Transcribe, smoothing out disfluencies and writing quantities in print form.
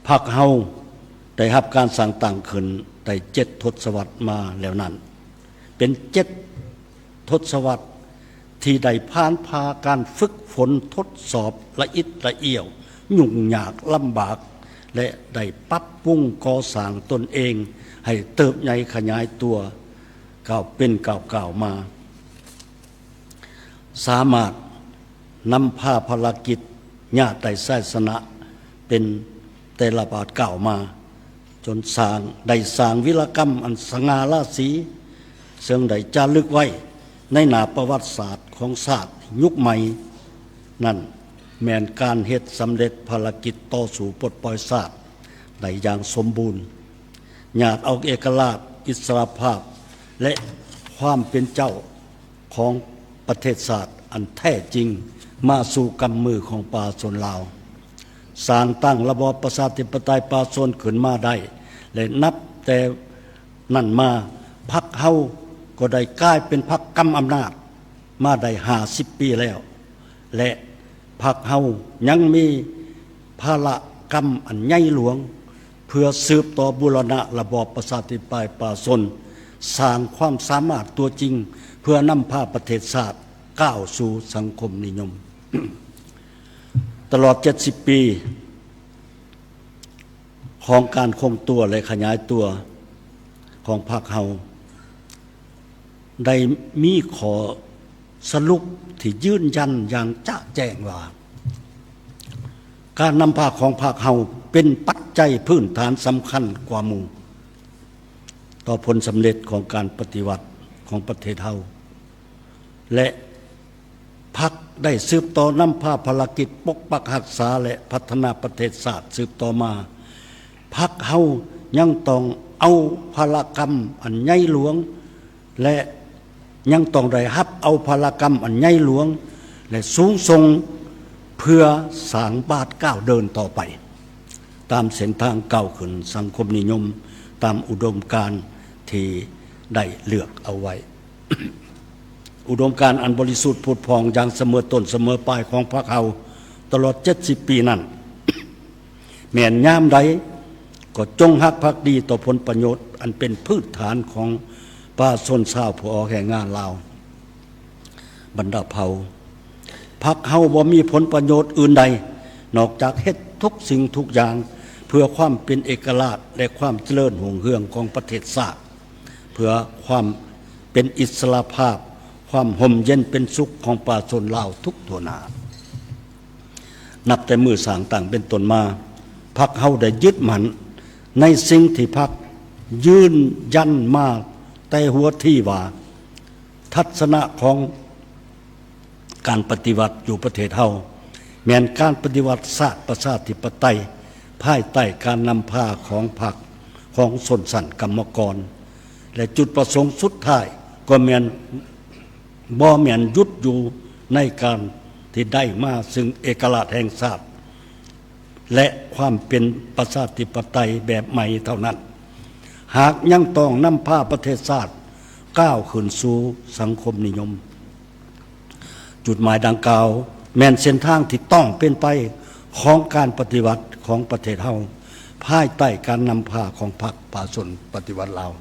พรรคเฮาได้รับการสร้างตั้งขึ้นได้7 ทศวรรษมาแล้วนั้นเป็น7 ทศวรรษที่ได้ผ่านพาการฝึกฝนทดสอบละอิดละเอี่ยวยุ่งยากลำบากและได้ปรับปรุงก่อสร้างตนเองให้เติบใหญ่ขยายตัวก้าวเป็นก้าวมาสามารถนำพาภารกิจญาติไต่ไส้สนะเป็นแต่ละบาทก้าวมาจนสร้างวิรกรรมอันสง่าราศีซึ่งได้จารึกไว้ในหน้าประวัติศาสตร์ของศาสตร์ยุคใหม่นั่นแม่นการเฮ็ดสำเร็จภารกิจต่อสู่ปลดปล่อยศาสตร์ได้อย่างสมบูรณ์ญาติเอาเอกราชอิสรภาพและความเป็นเจ้าของประเทศศาสตร์อันแท้จริงมาสู่กำมือของประชาชนลาวสร้างตั้งระบอบประชาธิปไตยประชาชนขึ้นมาได้และนับแต่นั่นมาพรรคเฮาก็ได้กลายเป็นพรรคกำอำนาจมาได้50 ปีแล้วและพรรคเฮายังมีภารกรรมอันใหญ่หลวงเพื่อสืบต่อบูรณะระบอบประชาธิปไตยประชาชนสร้างความสามารถตัวจริงเพื่อนำพาประเทศชาติก้าวสู่สังคมนิยม ตลอด70 ปีของการคงตัวและขยายตัวของพรรคเฮาได้มีขอสรุปที่ยืนยันอย่างจะแจ้งว่าการนำพาของพรรคเฮาเป็นปัจจัยพื้นฐานสำคัญกว่าหมู่ต่อผลสำเร็จของการปฏิวัติของประเทศเฮาและพรรคได้สืบต่อนำพาภารกิจปกปักรักษาและพัฒนาประเทศชาติสืบต่อมาพรรคเฮายังต้องเอาภารกรรมอันใหญ่หลวงและยังต้องได้รับเอาภารกรรมอันใหญ่หลวงและสูงส่งเพื่อสร้างบาทก้าวเดินต่อไปตามเส้นทางก้าวขึ้นสังคมนิยมตามอุดมการณ์ที่ได้เลือกเอาไว้ อุดมการณ์อันบริสุทธิ์ผุดผ่องอย่างเสมอต้นเสมอปลายของพรรคเฮาตลอด70 ปีนั้น แม้นยามใดก็จงรักภักดีต่อผลประโยชน์อันเป็นพื้นฐานของประชาชนชาวผู้ออกแรงงานลาวบรรดาเผ่าพรรคเฮาบ่มีผลประโยชน์อื่นใดนอกจากเฮ็ดทุกสิ่งทุกอย่างเพื่อความเป็นเอกราชและความเจริญรุ่งเรืองของประเทศชาติเพื่อความเป็นอิสรภาพความห่มเย็นเป็นสุขของประชาชนลาวทุกทั่วหน้านับแต่มือสร้างตั้งเป็นต้นมาพรรคเฮาได้ยึดมั่นในสิ่งที่พรรคยืนยันมาแต่หัวที่ว่าทัศนะของการปฏิวัติอยู่ประเทศเฮาแม้นการปฏิวัติศาสตร์ประชาธิปไตยภายใต้การนำพาของพรรคของชนชั้นกรรมกรและจุดประสงค์สุดท้ายก็แม่นยุดอยู่ในการที่ได้มาซึ่งเอกราชแห่งชาติและความเป็นประชาธิปไตยแบบใหม่เท่านั้นหากยังต้องนำพาประเทศชาติก้าวขึ้นสู่สังคมนิยมจุดหมายดังกล่าวแม่นเส้นทางที่ต้องเป็นไปของการปฏิวัติของประเทศเฮาภายใต้การนำพาของพรรคประชาชนปฏิวัติลาว